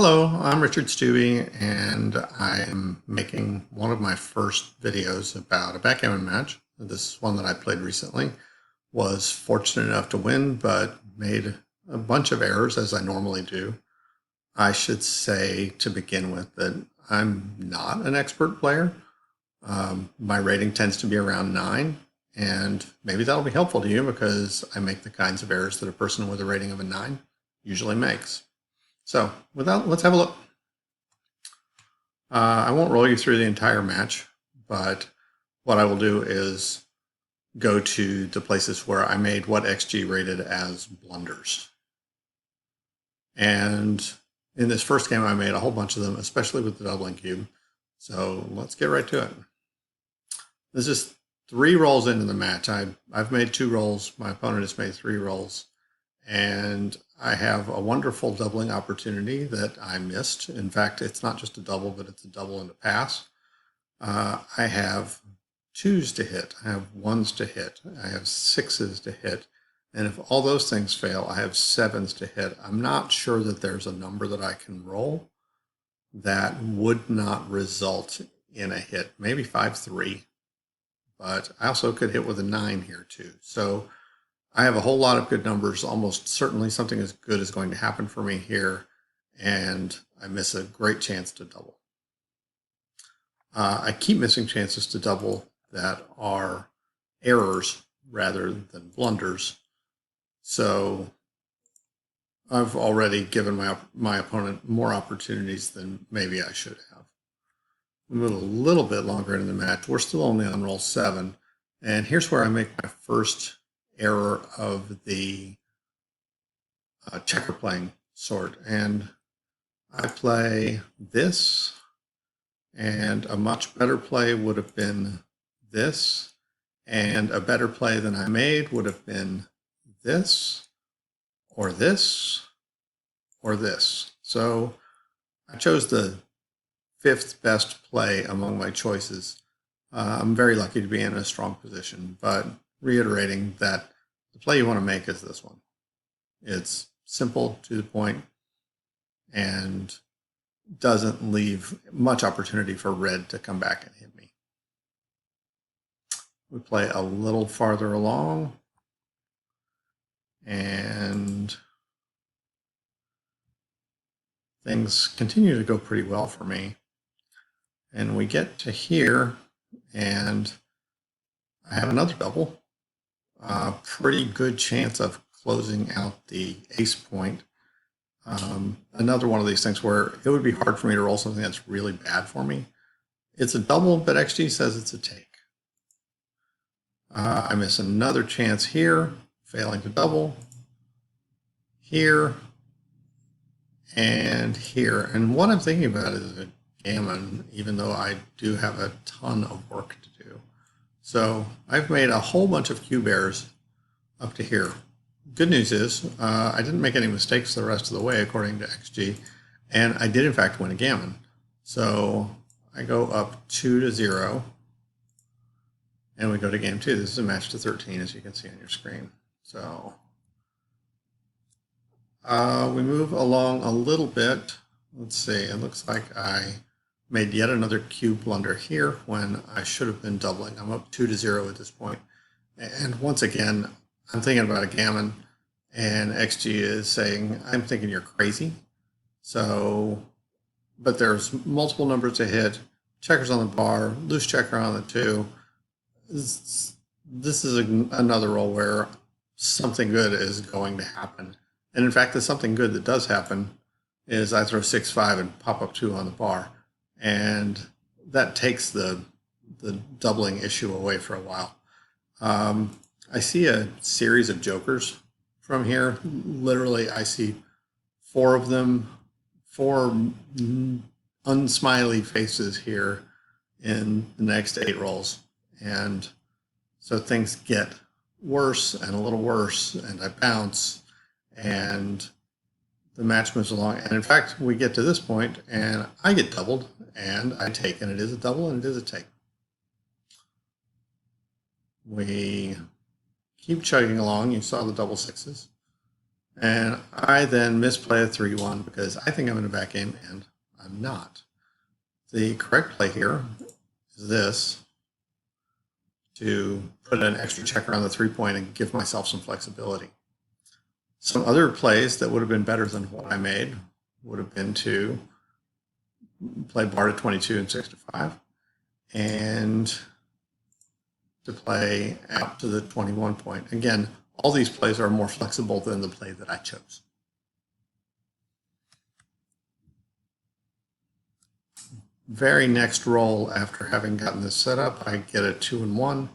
Hello, I'm Richard Stubbe, and I am making one of my first videos about a backgammon match. This one that I played recently. Was fortunate enough to win, but made a bunch of errors, as I normally do. I should say to begin with that I'm not an expert player. My rating tends to be around 9, and maybe that'll be helpful to you because I make the kinds of errors that a person with a rating of a 9 usually makes. So, let's have a look. I won't roll you through the entire match, but what I will do is go to the places where I made what XG rated as blunders. And in this first game, I made a whole bunch of them, especially with the doubling cube. So let's get right to it. This is 3 rolls into the match. I've made 2 rolls. My opponent has made 3 rolls. And I have a wonderful doubling opportunity that I missed. In fact, it's not just a double, but it's a double and a pass. I have 2s to hit. I have 1s to hit. I have 6s to hit. And if all those things fail, I have 7s to hit. I'm not sure that there's a number that I can roll that would not result in a hit. Maybe 5-3. But I also could hit with a 9 here too. So I have a whole lot of good numbers. Almost certainly something as good is going to happen for me here, and I miss a great chance to double. I keep missing chances to double that are errors rather than blunders. So I've already given my opponent more opportunities than maybe I should have. We move a little bit longer into the match. We're still only on roll 7, and here's where I make my first error of the checker playing sort. And I play this, and a much better play would have been this, and a better play than I made would have been this, or this, or this. So I chose the 5th best play among my choices. I'm very lucky to be in a strong position, but reiterating that the play you want to make is this one. It's simple, to the point, and doesn't leave much opportunity for red to come back and hit me. We play a little farther along, and things continue to go pretty well for me. And we get to here, and I have another double. Pretty good chance of closing out the ace point. Another one of these things where it would be hard for me to roll something that's really bad for me. It's a double, but XG says it's a take. I miss another chance here, failing to double, here, and here. And what I'm thinking about is a gammon, even though I do have a ton of work to do. So I've made a whole bunch of cube errors up to here. Good news is I didn't make any mistakes the rest of the way according to XG, and I did in fact win a gammon. So I go up 2-0, and we go to game 2. This is a match to 13, as you can see on your screen. So we move along a little bit. Let's see, it looks like I made yet another cube blunder here when I should have been doubling. I'm up 2-0 at this point. And once again, I'm thinking about a gammon, and XG is saying, I'm thinking you're crazy. So, but there's multiple numbers to hit, checkers on the bar, loose checker on the 2. This is another roll where something good is going to happen. And in fact, the something good that does happen is I throw 6-5 and pop up 2 on the bar. And that takes the doubling issue away for a while. I see a series of jokers from here. Literally, I see 4 of them, 4 unsmiley faces here in the next 8 rolls. And so things get worse and a little worse, and I bounce, and the match moves along. And in fact, we get to this point, and I get doubled, and I take, and it is a double, and it is a take. We keep chugging along. You saw the double 6s. And I then misplay a 3-1 because I think I'm in a backgammon and I'm not. The correct play here is this, to put an extra checker on the 3-point and give myself some flexibility. Some other plays that would have been better than what I made would have been to play bar to 22 and 6 to 5, and to play out to the 21 point. Again, all these plays are more flexible than the play that I chose. Very next roll, after having gotten this set up, I get a 2 and 1,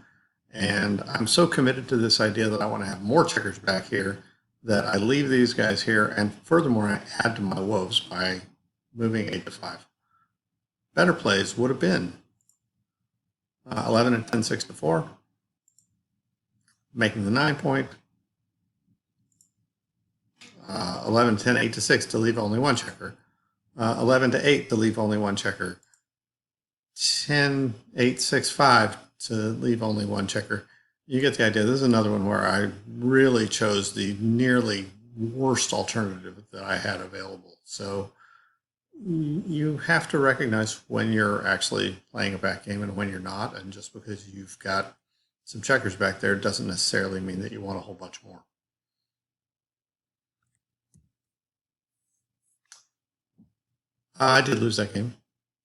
and I'm so committed to this idea that I want to have more checkers back here that I leave these guys here, and furthermore, I add to my woes by moving 8 to 5. Better plays would have been 11 and 10, 6 to 4, making the 9 point, 11, 10, 8 to 6 to leave only one checker, 11 to 8 to leave only one checker, 10, 8, 6, 5 to leave only one checker. You get the idea. This is another one where I really chose the nearly worst alternative that I had available. So you have to recognize when you're actually playing a backgammon and when you're not. And just because you've got some checkers back there doesn't necessarily mean that you want a whole bunch more. I did lose that game.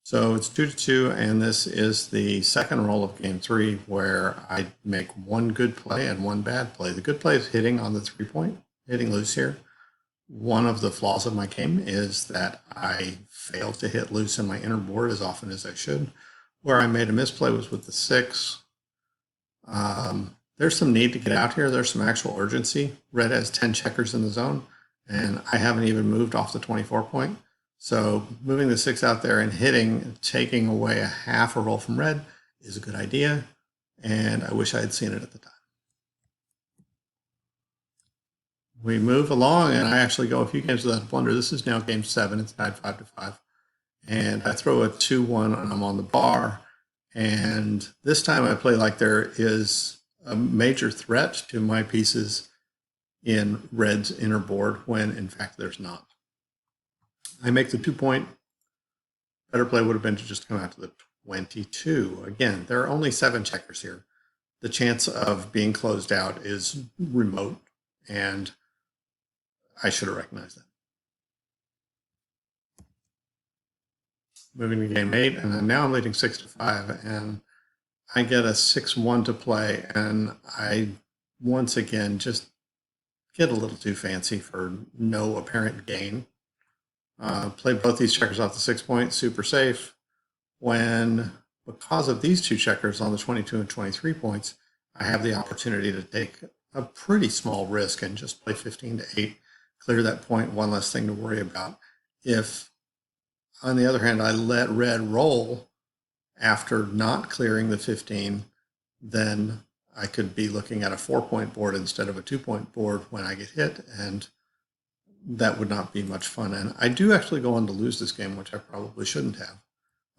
So it's 2 to 2, and this is the second roll of game 3 where I make one good play and one bad play. The good play is hitting on the 3-point, hitting loose here. One of the flaws of my game is that I fail to hit loose in my inner board as often as I should. Where I made a misplay was with the 6. There's some need to get out here. There's some actual urgency. Red has 10 checkers in the zone, and I haven't even moved off the 24 point. So moving the 6 out there and hitting, taking away a half a roll from red is a good idea, and I wish I had seen it at the time. We move along, and I actually go a few games without a blunder. This is now game 7. It's tied 5 to 5. And I throw a 2-1, and I'm on the bar. And this time I play like there is a major threat to my pieces in red's inner board, when in fact there's not. I make the 2-point. Better play would have been to just come out to the 22. Again, there are only 7 checkers here. The chance of being closed out is remote, and I should have recognized that. Moving to game 8, and now I'm leading 6 to 5, and I get a 6-1 to play, and I once again just get a little too fancy for no apparent gain. Play both these checkers off the 6-point, super safe. When, because of these 2 checkers on the 22 and 23 points, I have the opportunity to take a pretty small risk and just play 15 to 8, clear that point, one less thing to worry about. If, on the other hand, I let red roll after not clearing the 15, then I could be looking at a 4-point board instead of a 2-point board when I get hit, and that would not be much fun. And I do actually go on to lose this game, which I probably shouldn't have.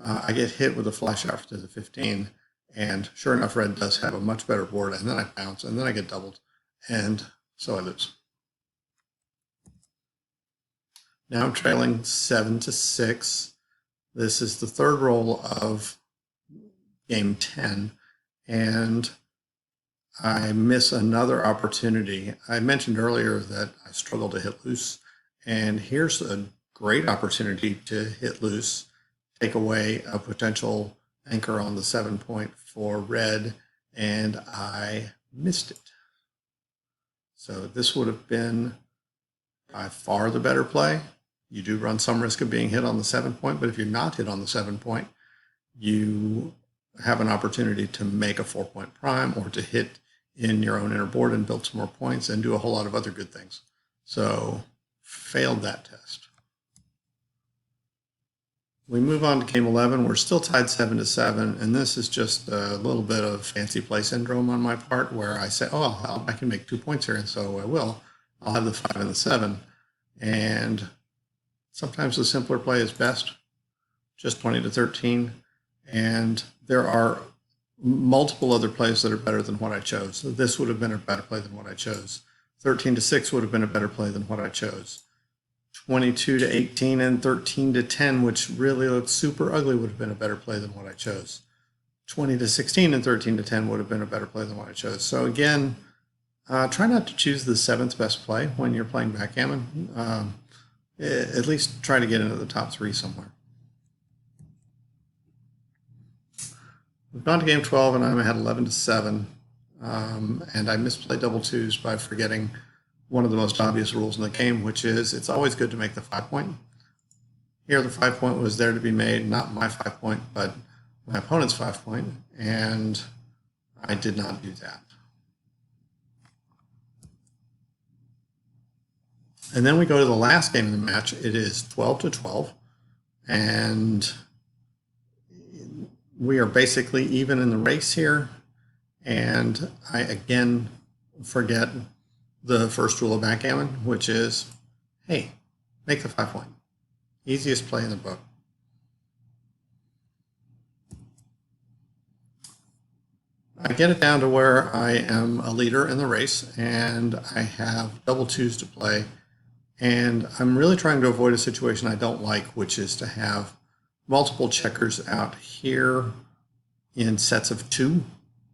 I get hit with a flash out to the 15, and sure enough, red does have a much better board, and then I bounce, and then I get doubled, and so I lose. Now I'm trailing 7 to 6. This is the third roll of game 10, and I miss another opportunity. I mentioned earlier that I struggle to hit loose, and here's a great opportunity to hit loose, take away a potential anchor on the 7-point for red, and I missed it. So this would have been by far the better play. You do run some risk of being hit on the 7-point, but if you're not hit on the 7-point, you have an opportunity to make a 4-point prime or to hit in your own inner board and build some more points and do a whole lot of other good things. So failed that test. We move on to game 11. We're still tied 7 to 7, and this is just a little bit of fancy play syndrome on my part, where I say, oh, I can make 2 points here, and so I will. I'll have the 5 and the 7. And sometimes the simpler play is best, just 20 to 13. And there are multiple other plays that are better than what I chose. So this would have been a better play than what I chose. 13 to 6 would have been a better play than what I chose. 22 to 18 and 13 to 10, which really looked super ugly, would have been a better play than what I chose. 20 to 16 and 13 to 10 would have been a better play than what I chose. So again, try not to choose the 7th best play when you're playing backgammon. At least try to get into the top 3 somewhere. We've gone to game 12 and I'm ahead 11 to 7. And I misplayed double twos by forgetting one of the most obvious rules in the game, which is it's always good to make the 5-point. Here the 5-point was there to be made, not my 5-point, but my opponent's 5-point, and I did not do that. And then we go to the last game of the match. It is 12 to 12, and we are basically even in the race here. And I again forget the first rule of backgammon, which is, hey, make the 5-point. Easiest play in the book. I get it down to where I am a leader in the race and I have double twos to play. And I'm really trying to avoid a situation I don't like, which is to have multiple checkers out here in sets of 2,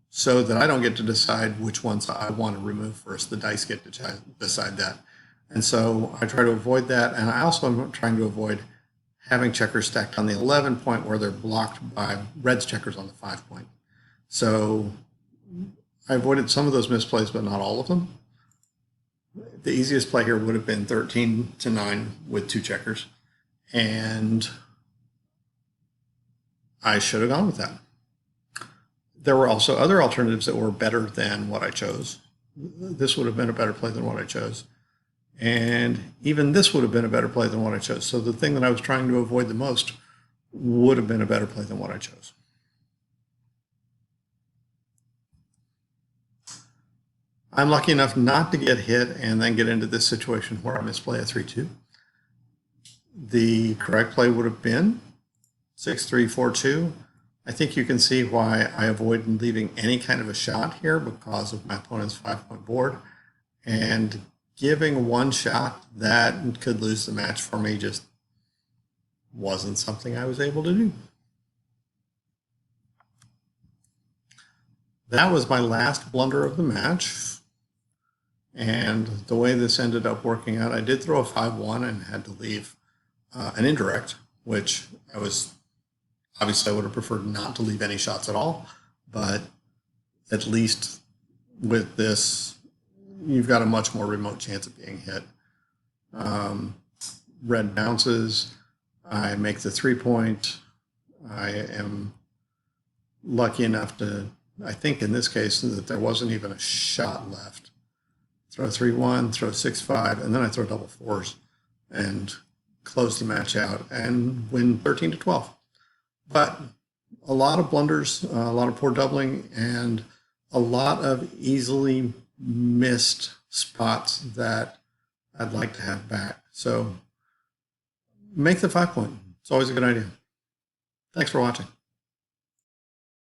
so that I don't get to decide which ones I want to remove first. The dice get to decide that. And so I try to avoid that. And I also am trying to avoid having checkers stacked on the 11-point where they're blocked by red's checkers on the 5-point. So I avoided some of those misplays, but not all of them. The easiest play here would have been 13 to 9 with 2 checkers. And I should have gone with that. There were also other alternatives that were better than what I chose. This would have been a better play than what I chose. And even this would have been a better play than what I chose. So the thing that I was trying to avoid the most would have been a better play than what I chose. I'm lucky enough not to get hit and then get into this situation where I misplay a 3-2. The correct play would have been 6-3, 4-2. I think you can see why I avoid leaving any kind of a shot here because of my opponent's 5-point board. And giving one shot that could lose the match for me just wasn't something I was able to do. That was my last blunder of the match. And the way this ended up working out, I did throw a 5-1 and had to leave an indirect, which obviously I would have preferred not to leave any shots at all, but at least with this, you've got a much more remote chance of being hit. Red bounces, I make the 3-point. I am lucky enough to, I think in this case, that there wasn't even a shot left. Throw 3-1, throw 6-5, and then I throw double 4s and close the match out and win 13 to 12. But a lot of blunders, a lot of poor doubling, and a lot of easily missed spots that I'd like to have back. So make the 5-point. It's always a good idea. Thanks for watching.